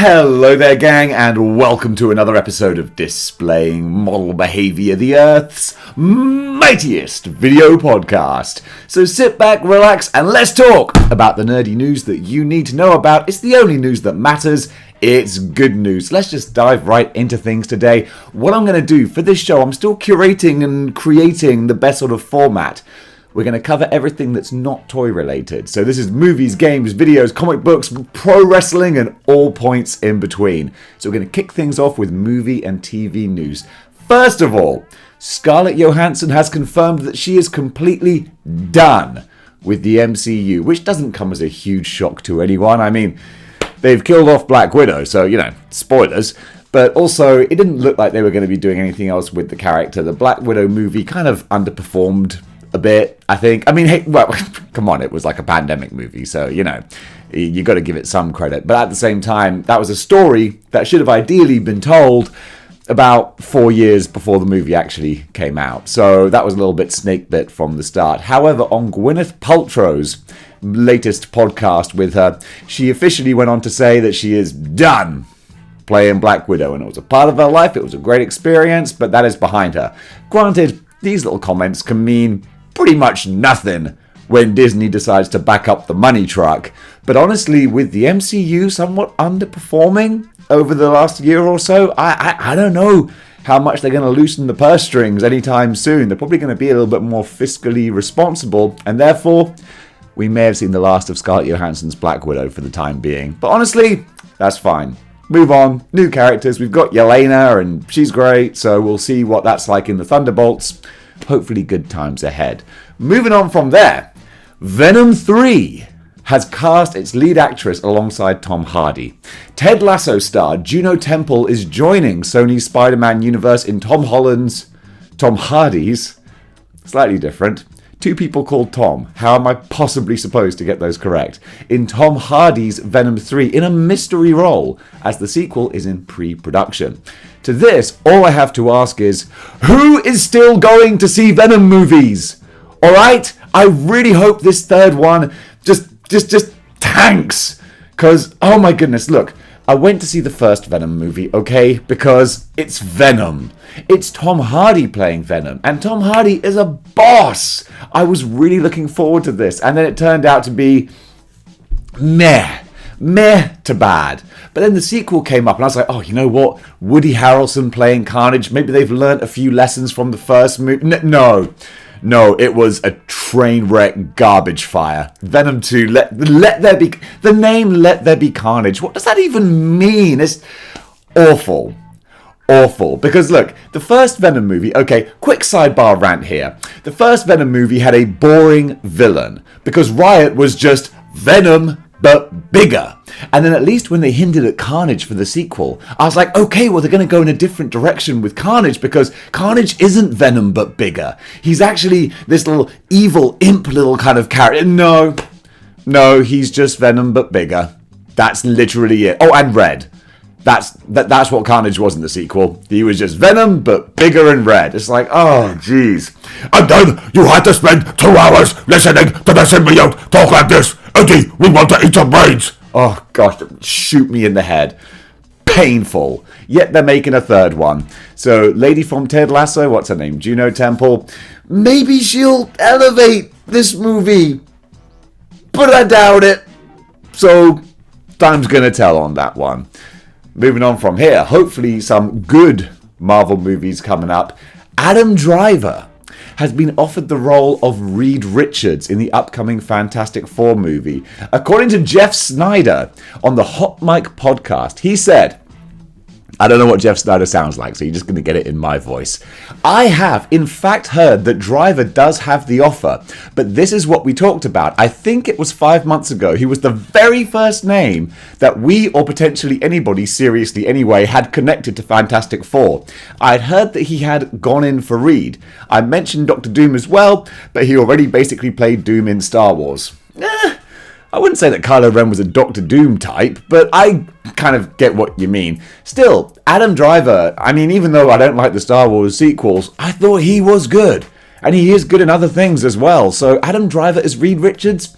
Hello there, gang, and welcome to another episode of Displaying-Model-Behaviour, the Earth's mightiest video podcast. So sit back, relax, and let's talk about the nerdy news that you need to know about. It's the only news that matters. It's good news. Let's just dive right into things today. What I'm going to do for this show, I'm still curating and creating the best sort of format. We're going to cover everything that's not toy related. So this is movies, games, videos, comic books, pro wrestling, and all points in between. So we're going to kick things off with movie and TV news. First of all, Scarlett Johansson has confirmed that she is completely done with the MCU, which doesn't come as a huge shock to anyone. I mean, they've killed off Black Widow, so, spoilers. But also, it didn't look like they were going to be doing anything else with the character. The Black Widow movie kind of underperformed a bit, I think. I mean, hey, well, come on, it was like a pandemic movie, so, you got to give it some credit. But at the same time, that was a story that should have ideally been told about 4 years before the movie actually came out. So that was a little bit snake bit from the start. However, on Gwyneth Paltrow's latest podcast with her, she officially went on to say that she is done playing Black Widow, and it was a part of her life. It was a great experience, but that is behind her. Granted, these little comments can mean pretty much nothing when Disney decides to back up the money truck. But honestly, with the MCU somewhat underperforming over the last year or so, I don't know how much they're going to loosen the purse strings anytime soon. They're probably going to be a little bit more fiscally responsible, and therefore, we may have seen the last of Scarlett Johansson's Black Widow for the time being. But honestly, that's fine. Move on. New characters. We've got Yelena, and she's great, so we'll see what that's like in the Thunderbolts. Hopefully good times ahead. Moving on from there, Venom 3 has cast its lead actress alongside Tom Hardy. Ted Lasso star Juno Temple is joining Sony's Spider-Man universe in Tom Hardy's, slightly different, two people called Tom. How am I possibly supposed to get those correct? In Tom Hardy's Venom 3 in a mystery role, as the sequel is in pre-production. To this, all I have to ask is, who is still going to see Venom movies? Alright? I really hope this third one just tanks. Because, oh my goodness, look, I went to see the first Venom movie, okay? Because it's Venom. It's Tom Hardy playing Venom. And Tom Hardy is a boss. I was really looking forward to this. And then it turned out to be meh to bad. But then the sequel came up and I was like, oh, you know what? Woody Harrelson playing Carnage. Maybe they've learned a few lessons from the first movie. No, it was a train wreck garbage fire. Venom 2, let there be, the name Let There Be Carnage. What does that even mean? It's awful. Because look, the first Venom movie, okay, quick sidebar rant here. The first Venom movie had a boring villain because Riot was just Venom, but bigger. And then at least when they hinted at Carnage for the sequel, I was like, okay, well, they're going to go in a different direction with Carnage because Carnage isn't Venom, but bigger. He's actually this little evil imp little kind of character. No, he's just Venom, but bigger. That's literally it. Oh, and red. That's what Carnage was in the sequel. He was just Venom, but bigger and red. It's like, oh, jeez. And then you had to spend 2 hours listening to the symbiote talk like this. Eddie, we want to eat your brains. Oh, gosh, shoot me in the head. Painful. Yet they're making a third one. So, lady from Ted Lasso, what's her name? Juno Temple. Maybe she'll elevate this movie. But I doubt it. So, time's gonna tell on that one. Moving on from here, hopefully some good Marvel movies coming up. Adam Driver has been offered the role of Reed Richards in the upcoming Fantastic Four movie. According to Jeff Snyder on the Hot Mic podcast, he said, I don't know what Jeff Snyder sounds like, so you're just going to get it in my voice. I have, in fact, heard that Driver does have the offer, but this is what we talked about. I think it was 5 months ago. He was the very first name that we, or potentially anybody, seriously anyway, had connected to Fantastic Four. I'd heard that he had gone in for Reed. I mentioned Dr. Doom as well, but he already basically played Doom in Star Wars. I wouldn't say that Kylo Ren was a Doctor Doom type, but I kind of get what you mean. Still, Adam Driver, I mean, even though I don't like the Star Wars sequels, I thought he was good. And he is good in other things as well. So Adam Driver as Reed Richards,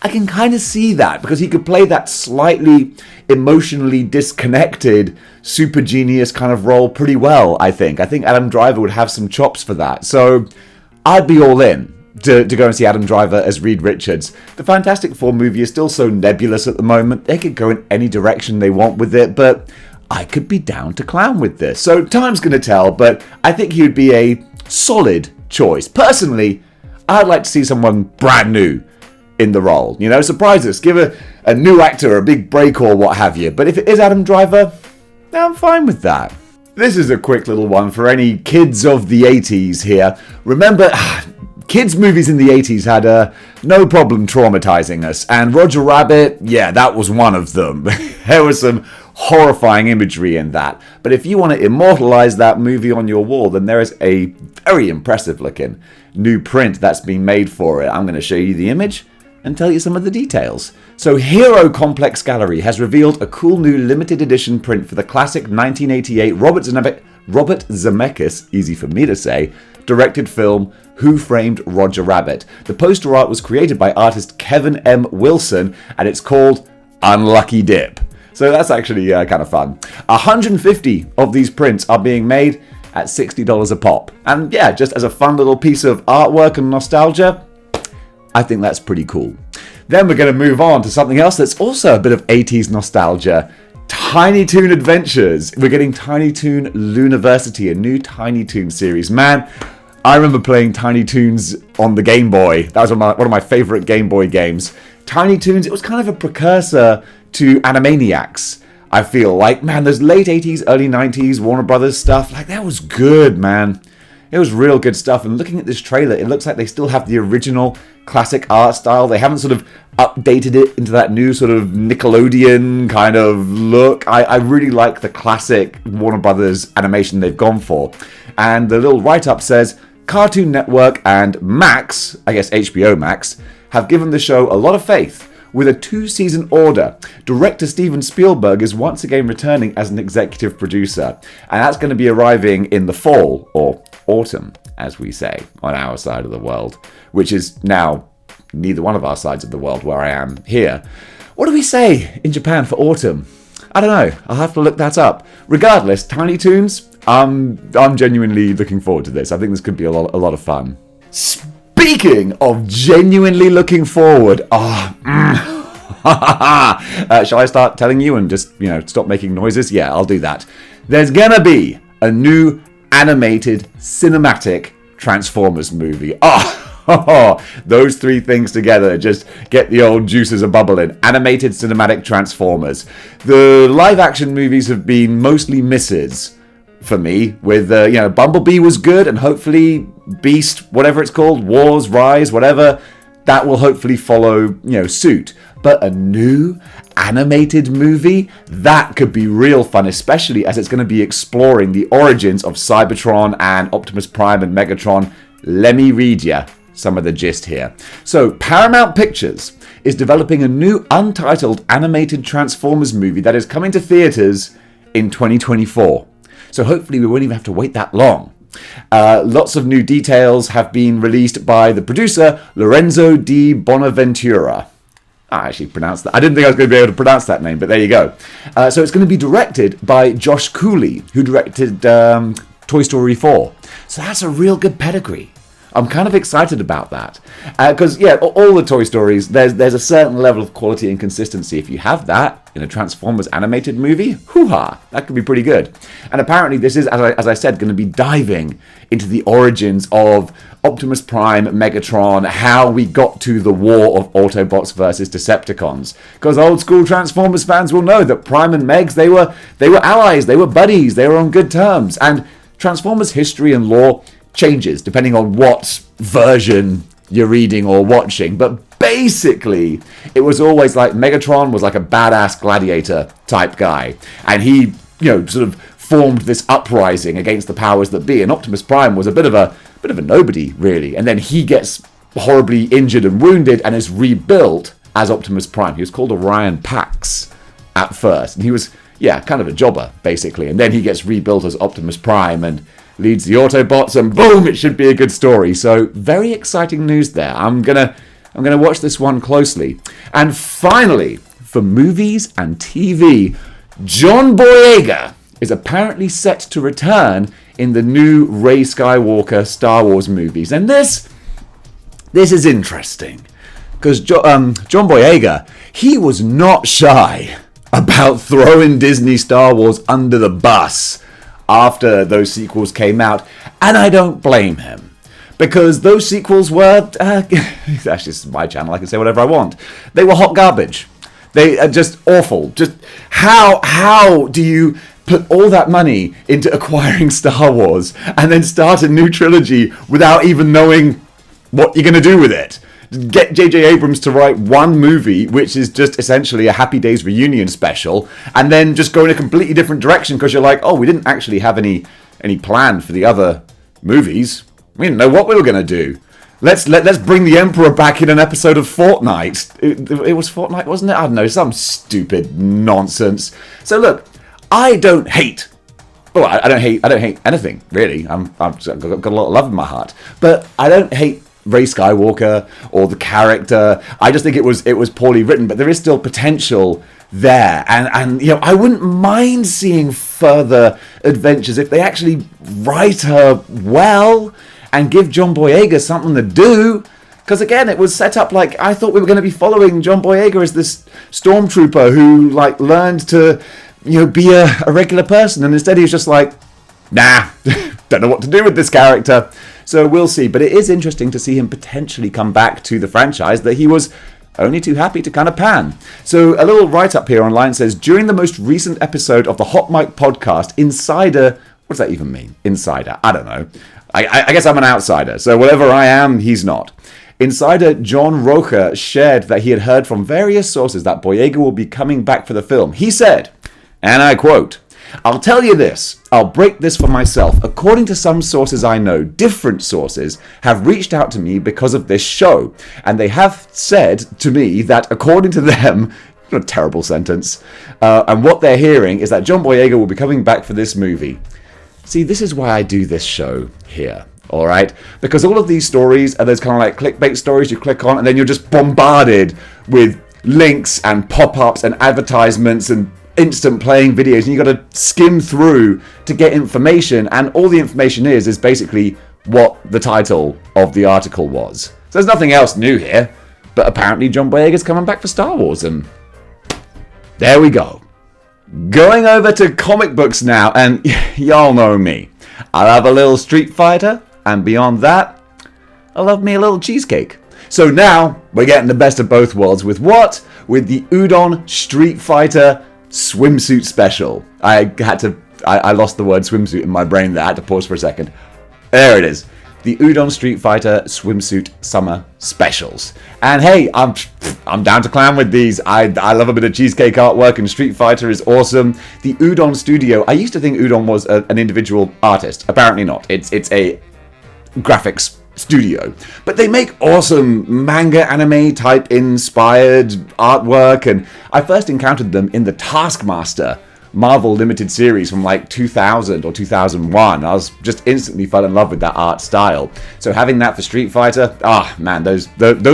I can kind of see that, because he could play that slightly emotionally disconnected super genius kind of role pretty well, I think. I think Adam Driver would have some chops for that. So I'd be all in to go and see Adam Driver as Reed Richards. The Fantastic Four movie is still so nebulous at the moment. They could go in any direction they want with it, but I could be down to clown with this. So time's going to tell, but I think he would be a solid choice. Personally, I'd like to see someone brand new in the role. You know, surprise us, give a new actor a big break or what have you. But if it is Adam Driver, I'm fine with that. This is a quick little one for any kids of the 80s here. Remember, kids' movies in the 80s had no problem traumatizing us. And Roger Rabbit, yeah, that was one of them. There was some horrifying imagery in that. But if you want to immortalize that movie on your wall, then there is a very impressive looking new print that's been made for it. I'm going to show you the image and tell you some of the details. So Hero Complex Gallery has revealed a cool new limited edition print for the classic 1988 Robert Zemeckis, easy for me to say, directed film Who Framed Roger Rabbit. The poster art was created by artist Kevin M. Wilson, and it's called Unlucky Dip. So that's actually kind of fun. 150 of these prints are being made at $60 a pop. And yeah, just as a fun little piece of artwork and nostalgia, I think that's pretty cool. Then we're going to move on to something else that's also a bit of 80s nostalgia. Tiny Toon Adventures. We're getting Tiny Toon Looniversity, a new Tiny Toon series. Man, I remember playing Tiny Toons on the Game Boy. That was one of my favorite Game Boy games. Tiny Toons, it was kind of a precursor to Animaniacs, I feel like. Man, those late 80s, early 90s Warner Brothers stuff, like that was good, man. It was real good stuff. And looking at this trailer, it looks like they still have the original classic art style. They haven't sort of updated it into that new sort of Nickelodeon kind of look. I really like the classic Warner Brothers animation they've gone for. And the little write-up says, Cartoon Network and Max, I guess HBO Max, have given the show a lot of faith. With a 2-season order, director Steven Spielberg is once again returning as an executive producer. And that's going to be arriving in the fall, or autumn, as we say, on our side of the world. Which is now neither one of our sides of the world where I am here. What do we say in Japan for autumn? I don't know. I'll have to look that up. Regardless, Tiny Toons, I'm genuinely looking forward to this. I think this could be a lot of fun. Speaking of genuinely looking forward, shall I start telling you and just, stop making noises? Yeah, I'll do that. There's gonna be a new animated cinematic Transformers movie. Those three things together just get the old juices a-bubbling. Animated cinematic Transformers. The live-action movies have been mostly misses for me, with, Bumblebee was good, and hopefully Beast, whatever it's called, Wars, Rise, whatever, that will hopefully follow, suit. But a new animated movie, that could be real fun, especially as it's going to be exploring the origins of Cybertron and Optimus Prime and Megatron. Let me read you some of the gist here. So, Paramount Pictures is developing a new untitled animated Transformers movie that is coming to theaters in 2024. So hopefully we won't even have to wait that long. Lots of new details have been released by the producer, Lorenzo di Bonaventura. I actually pronounced that. I didn't think I was going to be able to pronounce that name, but there you go. So it's going to be directed by Josh Cooley, who directed Toy Story 4. So that's a real good pedigree. I'm kind of excited about that. Because, all the Toy Stories, there's a certain level of quality and consistency. If you have that in a Transformers animated movie, hoo-ha, that could be pretty good. And apparently this is, as I said, going to be diving into the origins of Optimus Prime, Megatron, how we got to the war of Autobots versus Decepticons. Because old school Transformers fans will know that Prime and Megs, they were allies, they were buddies, they were on good terms. And Transformers history and lore changes depending on what version you're reading or watching, but basically it was always like Megatron was like a badass gladiator type guy, and he sort of formed this uprising against the powers that be, and Optimus Prime was a bit of a nobody really, and then he gets horribly injured and wounded and is rebuilt as Optimus Prime. He was called Orion Pax at first, and he was kind of a jobber basically, and then he gets rebuilt as Optimus Prime and leads the Autobots, and boom, it should be a good story. So very exciting news there. I'm gonna I'm going to watch this one closely. And finally, for movies and TV, John Boyega is apparently set to return in the new Rey Skywalker Star Wars movies. And this is interesting, because John Boyega, he was not shy about throwing Disney Star Wars under the bus after those sequels came out, and I don't blame him, because those sequels were, actually this is my channel, I can say whatever I want, they were hot garbage. They are just awful. Just how do you put all that money into acquiring Star Wars and then start a new trilogy without even knowing what you're going to do with it? Get J.J. Abrams to write one movie, which is just essentially a Happy Days reunion special, and then just go in a completely different direction because you're like, oh, we didn't actually have any plan for the other movies. We didn't know what we were going to do. Let's bring the Emperor back in an episode of Fortnite. It was Fortnite, wasn't it? I don't know, some stupid nonsense. So look, I don't hate. Oh, I don't hate anything really. I've got a lot of love in my heart, but I don't hate Rey Skywalker or the character. I just think it was poorly written, but there is still potential there, and you know, I wouldn't mind seeing further adventures if they actually write her well and give John Boyega something to do. Because again, it was set up like I thought we were going to be following John Boyega as this stormtrooper who like learned to, you know, be a regular person, and instead he was just like, nah, don't know what to do with this character. So we'll see. But it is interesting to see him potentially come back to the franchise that he was only too happy to kind of pan. So a little write-up here online says, during the most recent episode of the Hot Mic podcast, Insider, what does that even mean? Insider, I don't know. I guess I'm an outsider, so whatever I am, he's not. Insider John Rocha shared that he had heard from various sources that Boyega will be coming back for the film. He said, and I quote, "I'll tell you this, I'll break this for myself. According to some sources I know, different sources have reached out to me because of this show. And they have said to me that according to them," a terrible sentence, "and what they're hearing is that John Boyega will be coming back for this movie." See, this is why I do this show here, all right? Because all of these stories are those kind of like clickbait stories you click on and then you're just bombarded with links and pop-ups and advertisements and instant playing videos, and you got to skim through to get information, and all the information is basically what the title of the article was. So there's nothing else new here, but apparently John Boyega's coming back for Star Wars, and there we go. Going over to comic books now, and y'all know me. I love a little Street Fighter, and beyond that, I love me a little cheesecake. So now, we're getting the best of both worlds with what? With the Udon Street Fighter swimsuit special. I lost the word swimsuit in my brain there. I had to pause for a second. There it is. The Udon Street Fighter swimsuit summer specials. And hey, I'm down to clown with these. I love a bit of cheesecake artwork, and Street Fighter is awesome. The Udon Studio. I used to think Udon was an individual artist. Apparently not. It's a graphics studio, but they make awesome manga anime type inspired artwork, and I first encountered them in the Taskmaster Marvel limited series from like 2000 or 2001. I was just instantly fell in love with that art style. So having that for Street Fighter, man, those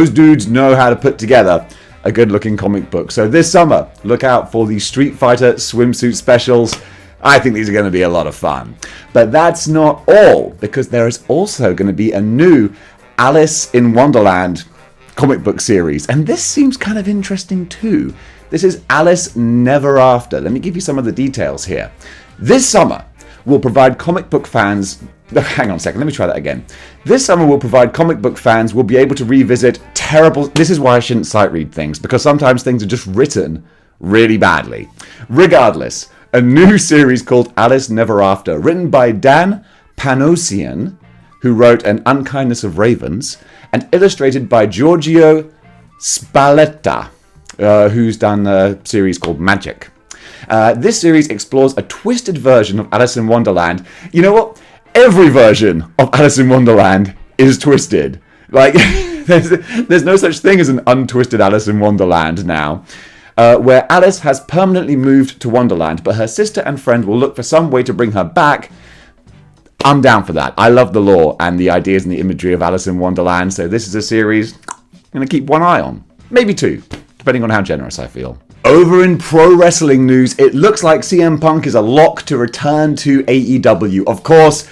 dudes know how to put together a good looking comic book. So this summer, look out for the Street Fighter swimsuit specials. I think these are going to be a lot of fun. But that's not all, because there is also going to be a new Alice in Wonderland comic book series. And this seems kind of interesting too. This is Alice Never After. Let me give you some of the details here. This summer will provide comic book fans... Hang on a second, let me try that again. This summer will provide comic book fans will be able to revisit terrible... This is why I shouldn't sight read things, because sometimes things are just written really badly. Regardless, a new series called Alice Never After, written by Dan Panosian, who wrote An Unkindness of Ravens, and illustrated by Giorgio Spalletta, who's done a series called Magic. This series explores a twisted version of Alice in Wonderland. You know what? Every version of Alice in Wonderland is twisted. Like, there's no such thing as an untwisted Alice in Wonderland now. Where Alice has permanently moved to Wonderland, but her sister and friend will look for some way to bring her back. I'm down for that. I love the lore and the ideas and the imagery of Alice in Wonderland, so this is a series going to keep one eye on. Maybe two, depending on how generous I feel. Over in pro wrestling news, it looks like CM Punk is a lock to return to AEW. Of course,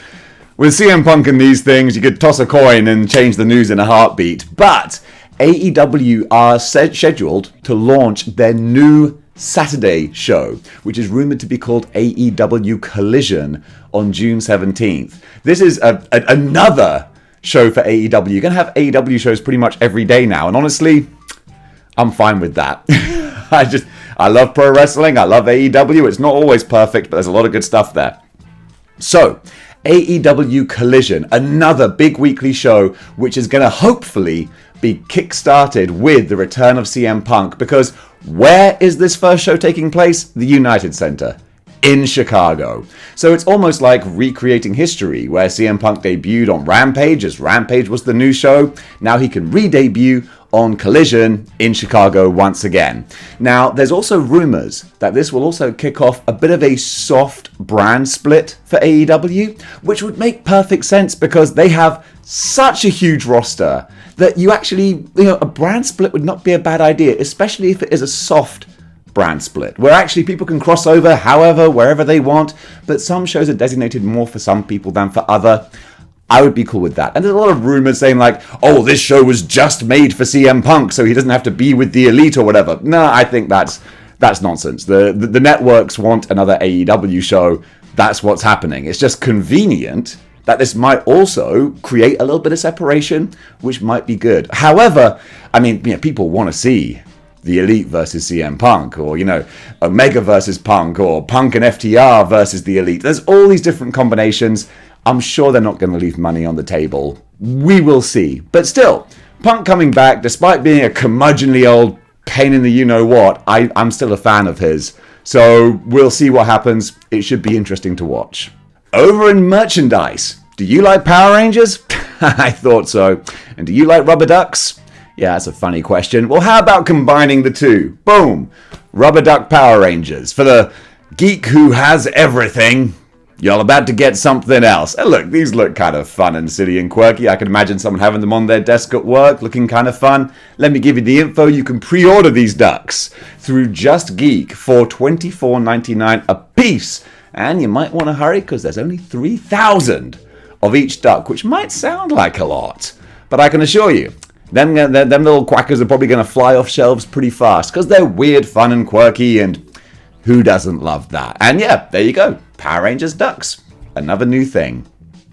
with CM Punk and these things, you could toss a coin and change the news in a heartbeat. But AEW are scheduled to launch their new Saturday show, which is rumored to be called AEW Collision on June 17th. This is another show for AEW. You're going to have AEW shows pretty much every day now, and honestly, I'm fine with that. I love pro wrestling, I love AEW. It's not always perfect, but there's a lot of good stuff there. So, AEW Collision, another big weekly show, which is going to hopefully be kick-started with the return of CM Punk, because where is this first show taking place? The United Center in Chicago. So it's almost like recreating history, where CM Punk debuted on Rampage, as Rampage was the new show. Now he can re-debut on Collision in Chicago once again. Now, there's also rumors that this will also kick off a bit of a soft brand split for AEW, which would make perfect sense because they have such a huge roster that you actually, a brand split would not be a bad idea, especially if it is a soft brand split, where actually people can cross over however, wherever they want, but some shows are designated more for some people than for other. I would be cool with that. And there's a lot of rumors saying like, oh, this show was just made for CM Punk, so he doesn't have to be with the Elite or whatever. No, I think that's nonsense. The networks want another AEW show. That's what's happening. It's just convenient that this might also create a little bit of separation, which might be good. However, I mean, people want to see the Elite versus CM Punk, or, Omega versus Punk, or Punk and FTR versus the Elite. There's all these different combinations. I'm sure they're not going to leave money on the table. We will see. But still, Punk coming back, despite being a curmudgeonly old pain in the you-know-what, I'm still a fan of his. So we'll see what happens. It should be interesting to watch. Over in merchandise, do you like Power Rangers? I thought so. And do you like rubber ducks? Yeah, that's a funny question. Well, how about combining the two? Boom! Rubber duck Power Rangers. For the geek who has everything, you're about to get something else. And look, these look kind of fun and silly and quirky. I can imagine someone having them on their desk at work, looking kind of fun. Let me give you the info. You can pre-order these ducks through Just Geek for $24.99 a piece. And you might want to hurry because there's only 3,000 of each duck, which might sound like a lot. But I can assure you, them little quackers are probably going to fly off shelves pretty fast because they're weird, fun, and quirky, and who doesn't love that? And yeah, there you go. Power Rangers ducks. Another new thing.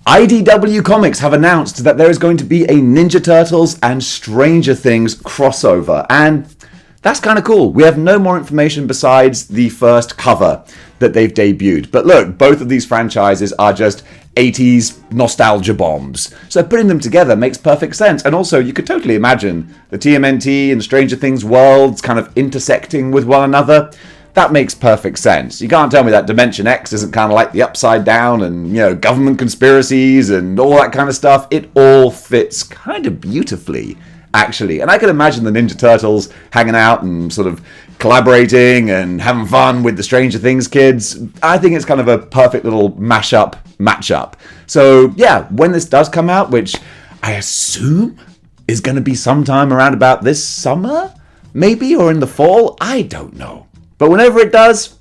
IDW Comics have announced that there is going to be a Ninja Turtles and Stranger Things crossover. And that's kind of cool. We have no more information besides the first cover that they've debuted. But look, both of these franchises are just 80s nostalgia bombs. So putting them together makes perfect sense. And also, you could totally imagine the TMNT and Stranger Things worlds kind of intersecting with one another. That makes perfect sense. You can't tell me that Dimension X isn't kind of like the Upside Down and, government conspiracies and all that kind of stuff. It all fits kind of beautifully, actually. And I can imagine the Ninja Turtles hanging out and sort of collaborating and having fun with the Stranger Things kids. I think it's kind of a perfect little matchup. So, yeah, when this does come out, which I assume is going to be sometime around about this summer, maybe, or in the fall, I don't know. But whenever it does,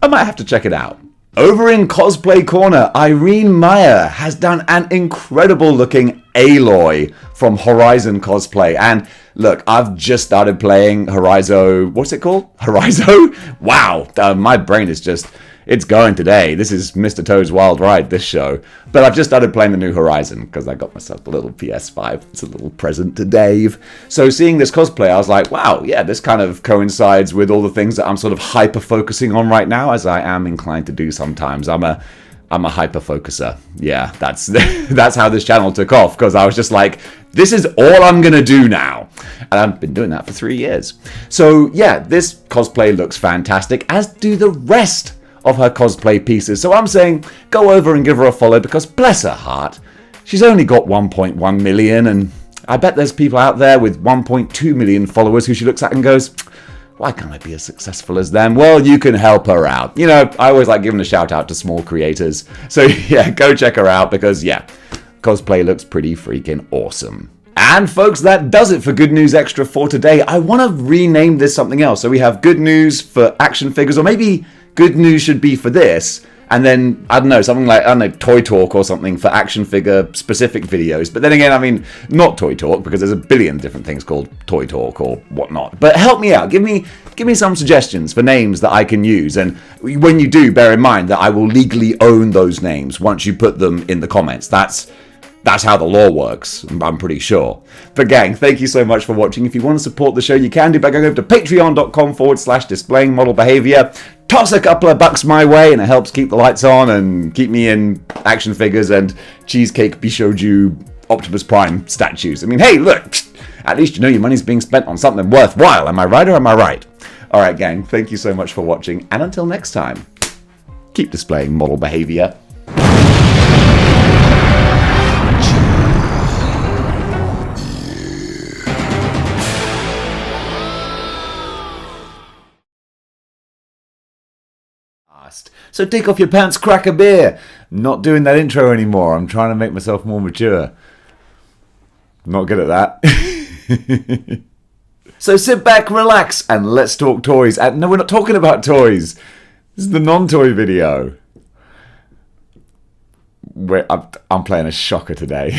I might have to check it out. Over in Cosplay Corner, Irene Meyer has done an incredible looking Aloy from Horizon Cosplay. And look, I've just started playing Horizon. What's it called? Horizon? Wow, my brain is just, it's going today. This is Mr. Toad's Wild Ride, this show. But I've just started playing the new Horizon because I got myself a little PS5. It's a little present to Dave. So seeing this cosplay, I was like, wow, yeah, this kind of coincides with all the things that I'm sort of hyper-focusing on right now, as I am inclined to do sometimes. I'm a hyper-focuser. Yeah, that's how this channel took off, because I was just like, this is all I'm going to do now. And I've been doing that for 3 years. So yeah, this cosplay looks fantastic, as do the rest of her cosplay pieces. So I'm saying go over and give her a follow, because bless her heart, she's only got 1.1 million, and I bet there's people out there with 1.2 million followers who she looks at and goes, why can't I be as successful as them? Well, you can help her out. I always like giving a shout out to small creators. So yeah, go check her out, because yeah, cosplay looks pretty freaking awesome. And folks, that does it for Good News Extra for today. I want to rename this something else. So we have Good News for action figures, or maybe Good News should be for this. And then, I don't know, something like, Toy Talk or something for action figure specific videos. But then again, I mean, not Toy Talk, because there's a billion different things called Toy Talk or whatnot. But help me out. Give me some suggestions for names that I can use. And when you do, bear in mind that I will legally own those names once you put them in the comments. That's how the law works, I'm pretty sure. But gang, thank you so much for watching. If you want to support the show, you can do by going over to patreon.com/displaying-model-behaviour. Toss a couple of bucks my way, and it helps keep the lights on and keep me in action figures and cheesecake Bishoju Optimus Prime statues. I mean, hey, look, at least you know your money's being spent on something worthwhile. Am I right or am I right? Alright gang, thank you so much for watching, and until next time, keep displaying model behaviour. So take off your pants, crack a beer. Not doing that intro anymore. I'm trying to make myself more mature. Not good at that. So sit back, relax, and let's talk toys. No, we're not talking about toys. This is the non-toy video. I'm playing a shocker today.